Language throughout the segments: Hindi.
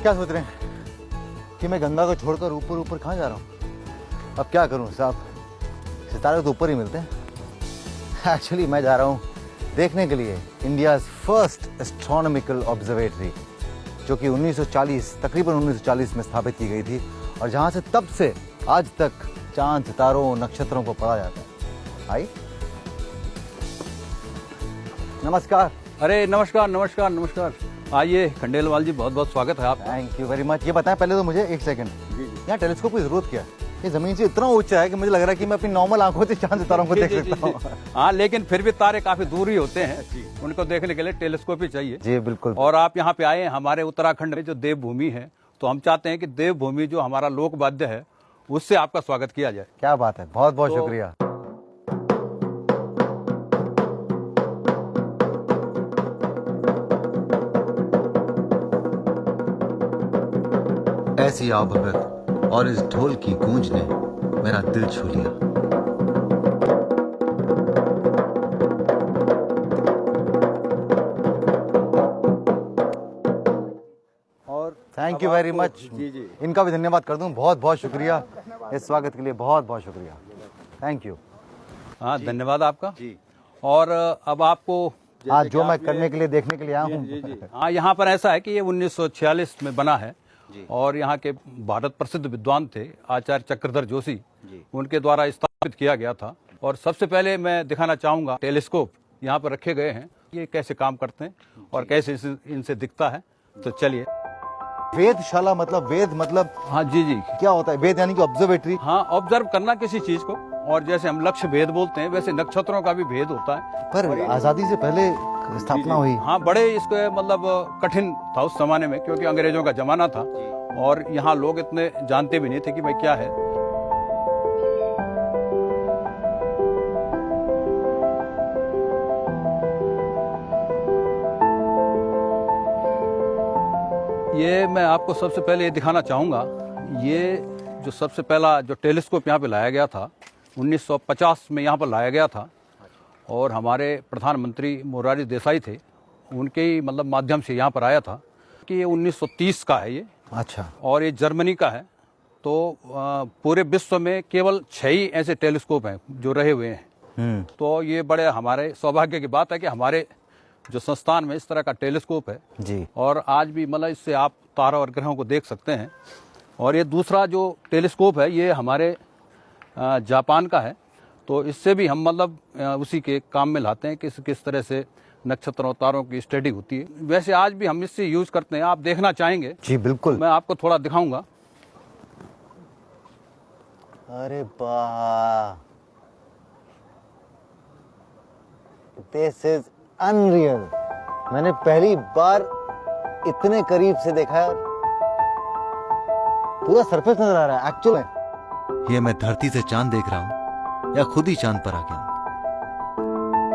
क्या सोच रहे हैं कि मैं गंगा को छोड़कर ऊपर ऊपर कहाँ जा रहा हूँ? अब क्या करूँ साहब, सितारे तो ऊपर ही मिलते हैं। एक्चुअली मैं जा रहा हूँ देखने के लिए इंडियाज़ फर्स्ट एस्ट्रोनॉमिकल ऑब्जर्वेटरी, जो कि 1940 तकरीबन 1940 में स्थापित की गई थी, और जहाँ से तब से आज तक चांद, सितारों, नक्षत्रों को पढ़ा जाता है। आई नमस्कार। अरे नमस्कार नमस्कार नमस्कार, आइए खंडेलवाल जी, बहुत बहुत स्वागत है आपका। Thank you very much. ये बताएं पहले तो मुझे एक सेकंड, यहाँ टेलीस्कोप की जरूरत क्या है? ये जमीन से इतना ऊंचा है कि मुझे लग रहा है कि मैं अपनी नॉर्मल आंखों से चांद सितारों को देख सकता हूँ। हाँ, लेकिन फिर भी तारे काफी दूर ही होते हैं, उनको देखने के लिए टेलीस्कोप ही चाहिए। जी बिल्कुल। और आप यहाँ पे आए हैं हमारे उत्तराखंड में जो देवभूमि है, तो हम चाहते हैं कि देवभूमि जो हमारा लोक वाद्य है उससे आपका स्वागत किया जाए। क्या बात है, बहुत बहुत शुक्रिया। ऐसी आवभगत और इस ढोल की गूंज ने मेरा दिल छू लिया। और थैंक यू वेरी मच। जी। इनका भी धन्यवाद कर दूं, बहुत बहुत शुक्रिया इस स्वागत के लिए, बहुत बहुत शुक्रिया। Thank you. हाँ, धन्यवाद आपका जी। और अब आपको आज जो मैं करने के लिए, देखने के लिए आया हूँ। हाँ, यहाँ पर ऐसा है कि ये 1946 में बना है और यहाँ के भारत प्रसिद्ध विद्वान थे आचार्य चक्रधर जोशी, उनके द्वारा स्थापित किया गया था। और सबसे पहले मैं दिखाना चाहूँगा टेलीस्कोप यहाँ पर रखे गए हैं, ये कैसे काम करते हैं और कैसे इनसे दिखता है। तो चलिए। वेधशाला मतलब वेद मतलब? हाँ जी जी। क्या होता है वेद? यानी कि ऑब्जर्वेटरी? हाँ, ऑब्जर्व करना किसी चीज को, और जैसे हम लक्ष्य भेद बोलते हैं वैसे नक्षत्रों का भी भेद होता है। पर आजादी से पहले स्थापना हुई? हाँ, बड़े इसको मतलब कठिन था उस जमाने में, क्योंकि अंग्रेजों का जमाना था और यहाँ लोग इतने जानते भी नहीं थे कि भाई क्या है। ये मैं आपको सबसे पहले ये दिखाना चाहूँगा, ये जो सबसे पहला जो टेलीस्कोप यहाँ पे लाया गया था 1950 में यहाँ पर लाया गया था, और हमारे प्रधानमंत्री मोरारजी देसाई थे, उनके ही मतलब माध्यम से यहाँ पर आया था। कि ये 1930 का है ये। अच्छा। और ये जर्मनी का है। तो पूरे विश्व में केवल 6 ही ऐसे टेलीस्कोप हैं जो रहे हुए हैं। तो ये बड़े हमारे सौभाग्य की बात है कि हमारे जो संस्थान में इस तरह का टेलीस्कोप है जी। और आज भी मतलब इससे आप तारा और ग्रहों को देख सकते हैं। और ये दूसरा जो टेलीस्कोप है ये हमारे जापान का है, तो इससे भी हम मतलब उसी के काम में लाते हैं कि किस तरह से नक्षत्रों तारों की स्टडी होती है। वैसे आज भी हम इससे यूज करते हैं, आप देखना चाहेंगे? जी बिल्कुल। मैं आपको थोड़ा दिखाऊंगा। अरे वाह, दिस इज अनरियल। मैंने पहली बार इतने करीब से देखा है, पूरा सरफेस नजर आ रहा है एक्चुअल में। ये मैं धरती से चांद देख रहा हूं या खुद ही चांद पर आ गया हूं?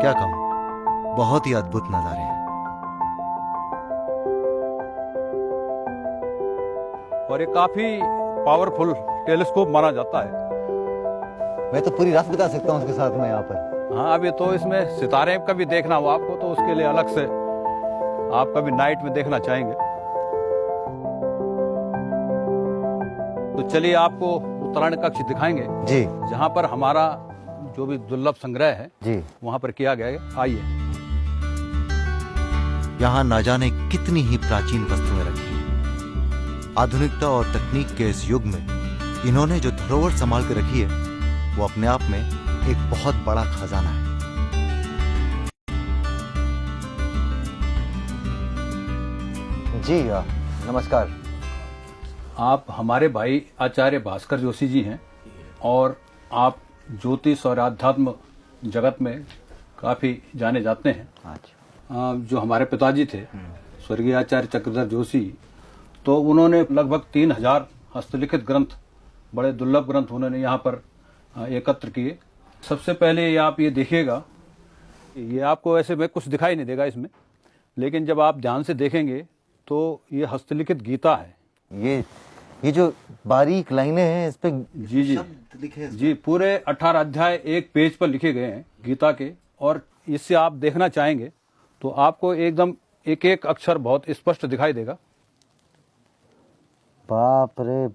क्या कहूं, बहुत ही अद्भुत नजारे हैं। और ये काफी पावरफुल टेलीस्कोप माना जाता है। मैं तो पूरी रात बिता सकता हूँ उसके साथ में यहाँ पर। हाँ, अभी तो इसमें सितारे कभी देखना हो आपको तो उसके लिए अलग से आप कभी नाइट में देखना चाहेंगे। तो चलिए आपको उत्तरायण कक्ष दिखाएंगे जी, जहाँ पर हमारा जो भी दुर्लभ संग्रह है जी, वहाँ पर किया गया है। आइए। यहाँ ना जाने कितनी ही प्राचीन वस्तुएं रखी हैं। आधुनिकता और तकनीक के इस युग में इन्होंने जो धरोहर संभाल कर रखी है वो अपने आप में एक बहुत बड़ा खजाना है। जी नमस्कार। आप हमारे भाई आचार्य भास्कर जोशी जी हैं और आप ज्योतिष और आध्यात्म जगत में काफी जाने जाते हैं। अच्छा। जो हमारे पिताजी थे स्वर्गीय आचार्य चक्रधर जोशी, तो उन्होंने लगभग 3000 हस्तलिखित ग्रंथ, बड़े दुर्लभ ग्रंथ उन्होंने यहाँ पर एकत्र किए। सबसे पहले आप ये देखिएगा, ये आपको ऐसे में कुछ दिखाई नहीं देगा इसमें, लेकिन जब आप ध्यान से देखेंगे तो ये हस्तलिखित गीता है। ये जो बारीक लाइनें हैं इस पे जी जी लिखे जी, पूरे 18 अध्याय एक पेज पर लिखे गए हैं गीता के, और इससे आप देखना चाहेंगे तो आपको एकदम एक एक अक्षर बहुत स्पष्ट दिखाई देगा। बाप रे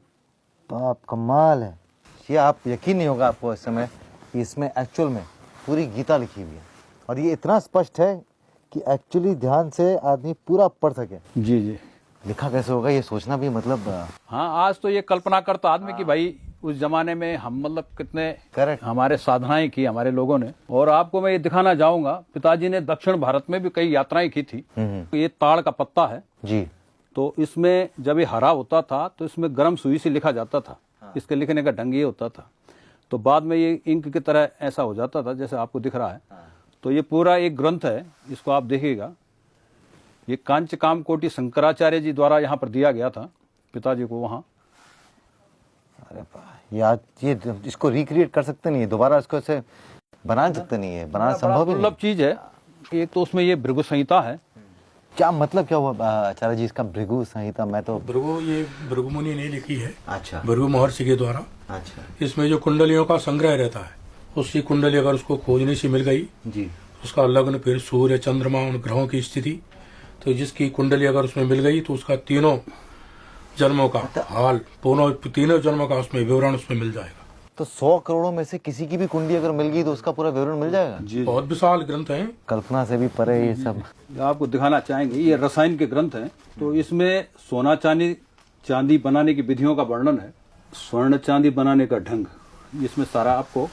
बाप, कमाल है। ये आप यकीन नहीं होगा आपको इस समय कि इसमें एक्चुअल में पूरी गीता लिखी हुई है और ये इतना स्पष्ट है कि एक्चुअली ध्यान से आदमी पूरा पढ़ सके। जी जी। लिखा कैसे होगा ये सोचना भी मतलब हाँ, आज तो ये कल्पना करता आदमी कि भाई उस जमाने में हम मतलब कितने करेक्ट। हमारे साधनाएं की हमारे लोगों ने। और आपको मैं ये दिखाना चाहूंगा, पिताजी ने दक्षिण भारत में भी कई यात्राएं की थी। ये ताड़ का पत्ता है जी। तो इसमें जब ये हरा होता था तो इसमें गर्म सुई से लिखा जाता था। इसके लिखने का ढंग ये होता था। तो बाद में ये इंक की तरह ऐसा हो जाता था जैसे आपको दिख रहा है। तो ये पूरा एक ग्रंथ है, इसको आप देखिएगा। ये कांच कामकोटि शंकराचार्य जी द्वारा यहाँ पर दिया गया था पिताजी को वहाँ। अरे वाह, ये इसको रिक्रिएट कर सकते नहीं है, दोबारा इसको ऐसे बना सकते नहीं है, बनाना संभव ही नहीं। दुर्लभ चीज है। एक तो उसमें ये भृगु संहिता है। क्या मतलब क्या हुआ आचार्य जी इसका भृगु संहिता? मैं तो ये भृगु मुनि ने लिखी है। अच्छा भृगु महर्षि के द्वारा। अच्छा इसमें जो कुंडलियों का संग्रह रहता है, उसकी कुंडली अगर उसको खोजने से मिल गई, जी, उसका लग्न, फिर सूर्य चंद्रमा उन ग्रहों की स्थिति, तो जिसकी कुंडली अगर उसमें मिल गई तो उसका तीनों जन्मों का हाल, तीनों जन्मों का उसमें विवरण उसमें मिल जाएगा। तो 100 करोड़ों में से किसी की भी कुंडली अगर मिल गई तो उसका पूरा विवरण मिल जाएगा। जी, बहुत विशाल ग्रंथ है, कल्पना से भी परे ये सब। आपको दिखाना चाहेंगे, ये रसायन के ग्रंथ हैं। तो इसमें सोना चांदी बनाने की विधियों का वर्णन है, स्वर्ण चांदी बनाने का ढंग, इसमें सारा आपको,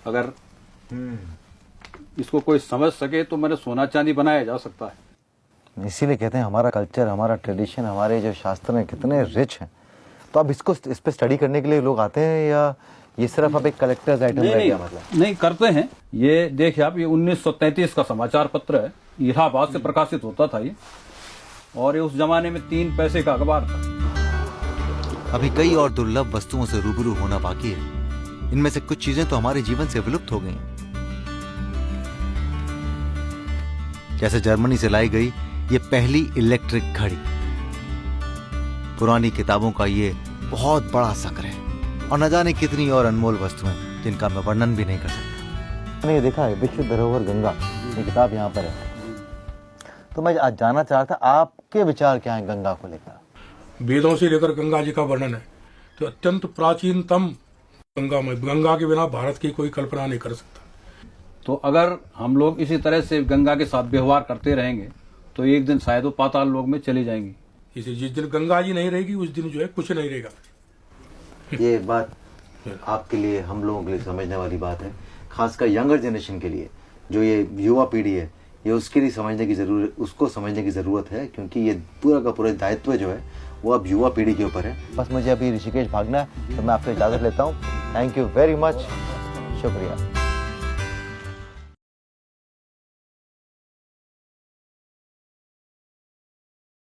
अगर इसको कोई समझ सके तो मैंने सोना चांदी बनाया जा सकता है। इसीलिए कहते हैं हमारा कल्चर, हमारा ट्रेडिशन, हमारे जो शास्त्र हैं कितने रिच हैं। तो अब इसको इस पे स्टडी करने के लिए लोग आते हैं या ये सिर्फ अब एक कलेक्टर्स आइटम रह गया? मतलब नहीं करते हैं। ये देखिए आप, ये 1933 का समाचार पत्र है, इलाहाबाद से प्रकाशित होता था ये। और ये उस जमाने में 3 पैसे का अखबार था। अभी कई और दुर्लभ वस्तुओं से रूबरू होना बाकी है। इनमें से कुछ चीजें तो हमारे जीवन से विलुप्त हो गई हैं। जैसे जर्मनी से लाई गई ये पहली इलेक्ट्रिक घड़ी, पुरानी किताबों का ये बहुत बड़ा संग्रह और न जाने कितनी और अनमोल वस्तुएं जिनका मैं वर्णन भी नहीं कर सकता। मैंने ये देखा है विश्व धरोहर गंगा, ये किताब यहाँ पर है। तो मैं आज जानना चाह रहा था आपके विचार क्या है गंगा को लेकर? वेदों से लेकर गंगा जी का वर्णन है, तो अत्यंत प्राचीनतम गंगा में, गंगा के बिना भारत की कोई कल्पना नहीं कर सकता। तो अगर हम लोग इसी तरह से गंगा के साथ व्यवहार करते रहेंगे तो एक दिन शायद वो पाताल लोक में चली जाएंगी। इसी जिस दिन गंगा जी नहीं रहेगी उस दिन जो है कुछ नहीं रहेगा। ये बात आपके लिए, हम लोगों के लिए समझने वाली बात है, खासकर यंगर जनरेशन के लिए, जो ये युवा पीढ़ी है, ये उसके लिए समझने की जरूरत, उसको समझने की जरूरत है, क्योंकि ये पूरा का पूरा दायित्व जो है वो अब युवा पीढ़ी के ऊपर है। बस मुझे अभी ऋषिकेश भागना है, तो मैं आपसे इजाजत लेता हूँ। थैंक यू वेरी मच, शुक्रिया।